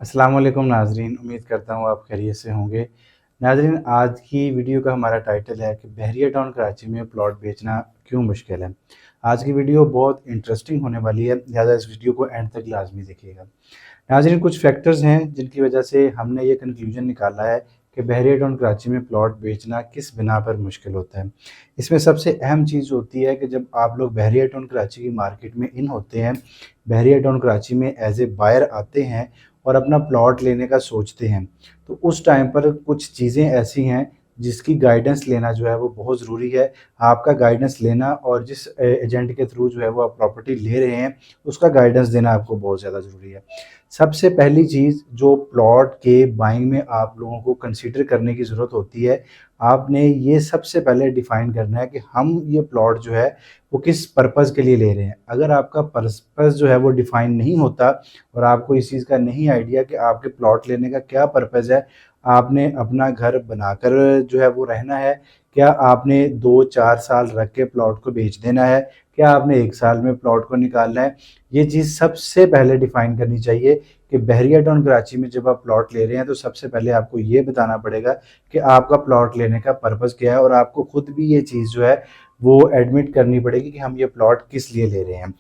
अस्सलाम वालेकुम नाज़रीन, उम्मीद करता हूँ आप खैरियत से होंगे। नाज़रीन, आज की वीडियो का हमारा टाइटल है कि बहरिया टाउन कराची में प्लॉट बेचना क्यों मुश्किल है। आज की वीडियो बहुत इंटरेस्टिंग होने वाली है, लिहाज़ा इस वीडियो को एंड तक लाज़मी देखिएगा। नाज़रीन, कुछ फैक्टर्स हैं जिनकी वजह से हमने ये कंक्लूजन निकाला है कि बहरिया टाउन कराची में प्लॉट बेचना किस बिना पर मुश्किल होता है। इसमें सबसे अहम चीज़ होती है कि जब आप लोग बहरिया टाउन कराची की मार्केट में इन होते हैं, बहरिया टाउन कराची में एज ए बायर आते हैं और अपना प्लॉट लेने का सोचते हैं, तो उस टाइम पर कुछ चीज़ें ऐसी हैं जिसकी गाइडेंस लेना जो है वो बहुत ज़रूरी है। आपका गाइडेंस लेना और जिस एजेंट के थ्रू जो है वो आप प्रॉपर्टी ले रहे हैं, उसका गाइडेंस देना आपको बहुत ज़्यादा ज़रूरी है। सबसे पहली चीज़ जो प्लॉट के बाइंग में आप लोगों को कंसीडर करने की ज़रूरत होती है, आपने ये सबसे पहले डिफ़ाइन करना है कि हम ये प्लॉट जो है वो किस पर्पज़ के लिए ले रहे हैं। अगर आपका पर्पज़ जो है वो डिफ़ाइन नहीं होता और आपको इस चीज़ का नहीं आइडिया कि आपके प्लॉट लेने का क्या पर्पज़ है, आपने अपना घर बनाकर जो है वो रहना है, क्या आपने 2-4 साल रख के प्लॉट को बेच देना है, क्या आपने 1 साल में प्लॉट को निकालना है। ये चीज़ सबसे पहले डिफ़ाइन करनी चाहिए कि बहरिया टाउन कराची में जब आप प्लॉट ले रहे हैं तो सबसे पहले आपको ये बताना पड़ेगा कि आपका प्लॉट लेने का पर्पज़ क्या है, और आपको खुद भी ये चीज़ जो है वो एडमिट करनी पड़ेगी कि हम ये प्लॉट किस लिए ले रहे हैं।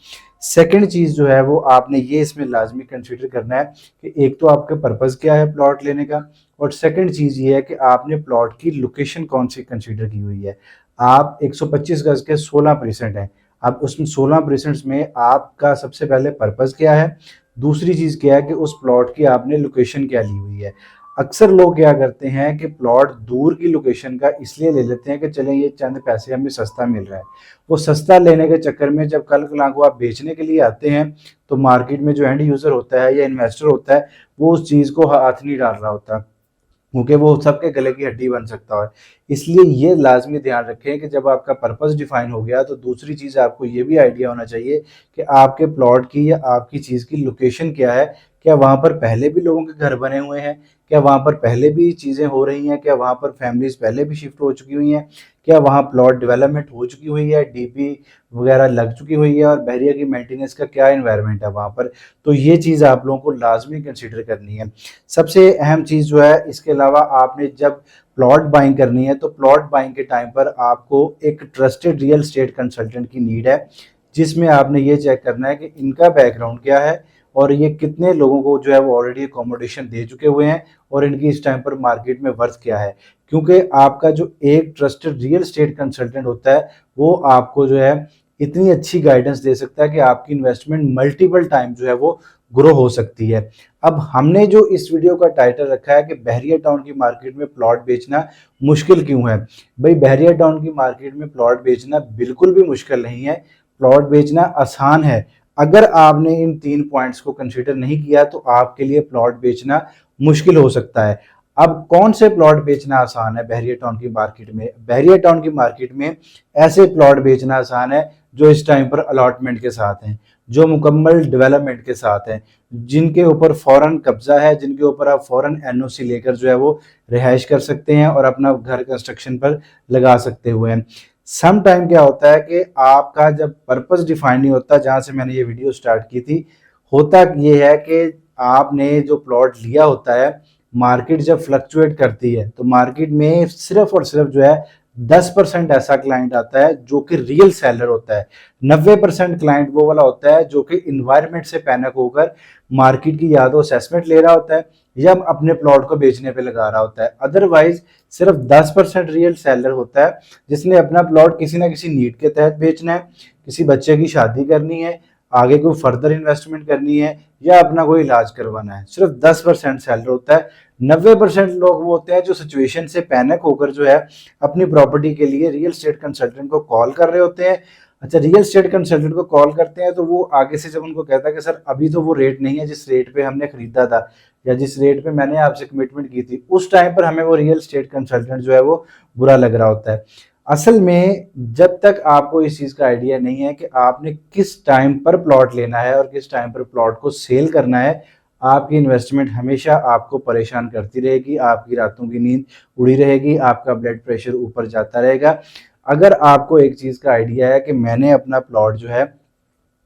सेकंड चीज़ जो है वो आपने ये इसमें लाजमी कंसीडर करना है कि एक तो आपका पर्पज़ क्या है प्लॉट लेने का, और सेकंड चीज़ ये है कि आपने प्लॉट की लोकेशन कौन सी कंसीडर की हुई है। आप 125 गज के 16% हैं, अब उसमें 16% में आपका सबसे पहले पर्पज़ क्या है, दूसरी चीज़ क्या है कि उस प्लॉट की आपने लोकेशन क्या ली हुई है। अक्सर लोग क्या करते हैं कि प्लॉट दूर की लोकेशन का इसलिए ले लेते हैं कि चलें ये चंद पैसे हमें सस्ता मिल रहा है। वो सस्ता लेने के चक्कर में जब कल को आप बेचने के लिए आते हैं, तो मार्केट में जो एंड यूज़र होता है या इन्वेस्टर होता है, वो उस चीज़ को हाथ नहीं डाल रहा होता, क्योंकि वो सबके गले की हड्डी बन सकता है। इसलिए ये लाज़मी ध्यान रखें कि जब आपका पर्पज़ डिफ़ाइन हो गया, तो दूसरी चीज़ आपको ये भी आइडिया होना चाहिए कि आपके प्लॉट की या आपकी चीज़ की लोकेशन क्या है। क्या वहाँ पर पहले भी लोगों के घर बने हुए हैं? क्या वहाँ पर पहले भी चीज़ें हो रही हैं? क्या वहाँ पर फैमिलीज़ पहले भी शिफ्ट हो चुकी हुई हैं? क्या वहाँ प्लॉट डेवलपमेंट हो चुकी हुई है, डीपी वगैरह लग चुकी हुई है, और बहरिया की मेंटेनेंस का क्या एनवायरनमेंट है वहाँ पर? तो ये चीज़ आप लोगों को लाज़मी कंसीडर करनी है। सबसे अहम चीज़ जो है, इसके अलावा आपने जब प्लॉट बाइंग करनी है, तो प्लॉट बाइंग के टाइम पर आपको एक ट्रस्टेड रियल एस्टेट कंसल्टेंट की नीड है, जिसमें आपने ये चेक करना है कि इनका बैकग्राउंड क्या है और ये कितने लोगों को जो है वो ऑलरेडी अकोमोडेशन दे चुके हुए हैं, और इनकी इस टाइम पर मार्केट में वर्थ क्या है। क्योंकि आपका जो एक ट्रस्टेड रियल एस्टेट कंसल्टेंट होता है, वो आपको जो है इतनी अच्छी गाइडेंस दे सकता है कि आपकी इन्वेस्टमेंट मल्टीपल टाइम जो है वो ग्रो हो सकती है। अब हमने जो इस वीडियो का टाइटल रखा है कि बहरिया टाउन की मार्केट में प्लॉट बेचना मुश्किल क्यों है। भाई, बहरिया टाउन की मार्केट में प्लॉट बेचना बिल्कुल भी मुश्किल नहीं है, प्लॉट बेचना आसान है। अगर आपने इन 3 पॉइंट्स को कंसीडर नहीं किया तो आपके लिए प्लॉट बेचना मुश्किल हो सकता है। अब कौन से प्लॉट बेचना आसान है बहरिया टाउन की मार्केट में? बहरिया टाउन की मार्केट में ऐसे प्लॉट बेचना आसान है जो इस टाइम पर अलॉटमेंट के साथ हैं, जो मुकम्मल डेवलपमेंट के साथ हैं, जिनके ऊपर फ़ौरन कब्जा है, जिनके ऊपर आप फ़ौरन एनओसी लेकर जो है वो रिहाइश कर सकते हैं और अपना घर कंस्ट्रक्शन पर लगा सकते हुए हैं। सम टाइम क्या होता है कि आपका जब पर्पस डिफाइन नहीं होता, जहाँ से मैंने ये वीडियो स्टार्ट की थी, होता ये है कि आपने जो प्लॉट लिया होता है, मार्केट जब फ्लक्चुएट करती है तो मार्केट में सिर्फ और सिर्फ जो है 10% ऐसा क्लाइंट आता है जो कि रियल सेलर होता है। 90% क्लाइंट वो वाला होता है जो कि इन्वायरमेंट से पैनिक होकर मार्केट की या तो असेसमेंट ले रहा होता है या अपने प्लॉट को बेचने पे लगा रहा होता है। अदरवाइज सिर्फ 10% रियल सेलर होता है जिसने अपना प्लॉट किसी ना किसी नीड के तहत बेचना है, किसी बच्चे की शादी करनी है, आगे कोई फर्दर इन्वेस्टमेंट करनी है, या अपना कोई इलाज करवाना है। सिर्फ 10% सेलर होता है। 90% लोग वो होते हैं जो सिचुएशन से पैनिक होकर जो है अपनी प्रॉपर्टी के लिए रियल एस्टेट कंसल्टेंट को कॉल कर रहे होते हैं। अच्छा, रियल एस्टेट कंसल्टेंट को कॉल करते हैं तो वो आगे से जब उनको कहता है कि सर अभी तो वो रेट नहीं है जिस रेट पे हमने खरीदा था या जिस रेट पे मैंने आपसे कमिटमेंट की थी, उस टाइम पर हमें वो रियल एस्टेट कंसल्टेंट जो है वो बुरा लग रहा होता है। असल में जब तक आपको इस चीज़ का आइडिया नहीं है कि आपने किस टाइम पर प्लॉट लेना है और किस टाइम पर प्लॉट को सेल करना है, आपकी इन्वेस्टमेंट हमेशा आपको परेशान करती रहेगी, आपकी रातों की नींद उड़ी रहेगी, आपका ब्लड प्रेशर ऊपर जाता रहेगा। अगर आपको एक चीज़ का आइडिया है कि मैंने अपना प्लॉट जो है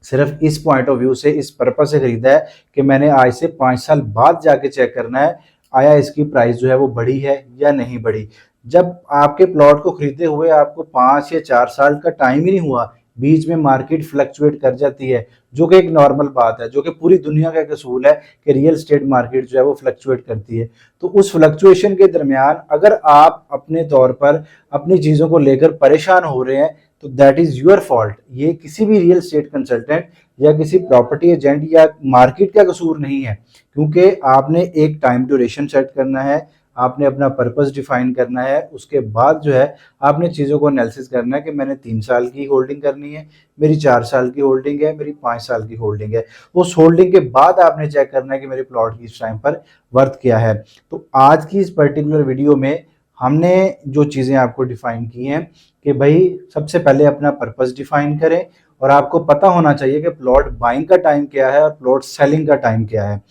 सिर्फ इस पॉइंट ऑफ व्यू से, इस पर्पज से खरीदा है कि मैंने आज से 5 साल बाद जाके चेक करना है आया इसकी प्राइस जो है वो बढ़ी है या नहीं बढ़ी। जब आपके प्लॉट को खरीदे हुए आपको 5 या 4 साल का टाइम ही नहीं हुआ, बीच में मार्केट फ्लक्चुएट कर जाती है, जो कि एक नॉर्मल बात है, जो कि पूरी दुनिया का एक असूल है कि रियल स्टेट मार्केट जो है वो फ्लक्चुएट करती है। तो उस फ्लक्चुएशन के दरमियान अगर आप अपने तौर पर अपनी चीज़ों को लेकर परेशान हो रहे हैं तो दैट इज योर फॉल्ट। ये किसी भी रियल स्टेट कंसल्टेंट या किसी प्रॉपर्टी एजेंट या मार्केट का कसूर नहीं है, क्योंकि आपने एक टाइम ड्यूरेशन सेट करना है, आपने अपना पर्पस डिफाइन करना है, उसके बाद जो है आपने चीज़ों को एनालिसिस करना है कि मैंने 3 साल की होल्डिंग करनी है, मेरी 4 साल की होल्डिंग है, मेरी 5 साल की होल्डिंग है। उस होल्डिंग के बाद आपने चेक करना है कि मेरे प्लॉट की इस टाइम पर वर्थ क्या है। तो आज की इस पर्टिकुलर वीडियो में हमने जो चीज़ें आपको डिफाइन की हैं कि भाई सबसे पहले अपना पर्पस डिफाइन करें, और आपको पता होना चाहिए कि प्लॉट बाइंग का टाइम क्या है और प्लॉट सेलिंग का टाइम क्या है।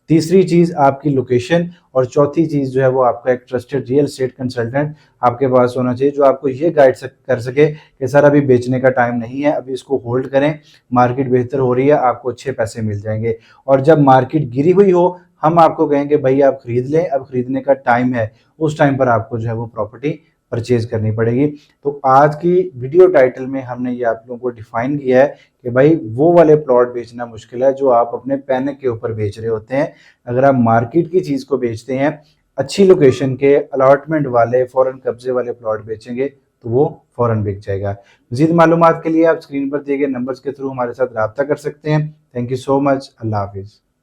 तीसरी चीज़ आपकी लोकेशन, और चौथी चीज़ जो है वो आपका एक ट्रस्टेड रियल स्टेट कंसल्टेंट आपके पास होना चाहिए जो आपको ये गाइड कर सके कि सर अभी बेचने का टाइम नहीं है, अभी इसको होल्ड करें, मार्केट बेहतर हो रही है, आपको अच्छे पैसे मिल जाएंगे। और जब मार्केट गिरी हुई हो हम आपको कहेंगे भाई आप खरीद लें, अब खरीदने का टाइम है, उस टाइम पर आपको जो है वो प्रॉपर्टी परचेज करनी पड़ेगी। तो आज की वीडियो टाइटल में हमने ये आप लोगों को डिफाइन किया है कि भाई वो वाले प्लॉट बेचना मुश्किल है जो आप अपने पैने के ऊपर बेच रहे होते हैं। अगर आप मार्केट की चीज़ को बेचते हैं, अच्छी लोकेशन के अलॉटमेंट वाले फौरन कब्जे वाले प्लॉट बेचेंगे तो वो फौरन बिक जाएगा। मज़ीद मालूमात के लिए आप स्क्रीन पर दिए गए नंबर्स के थ्रू हमारे साथ रब्ता कर सकते हैं। Thank you so much. अल्लाह हाफिज़।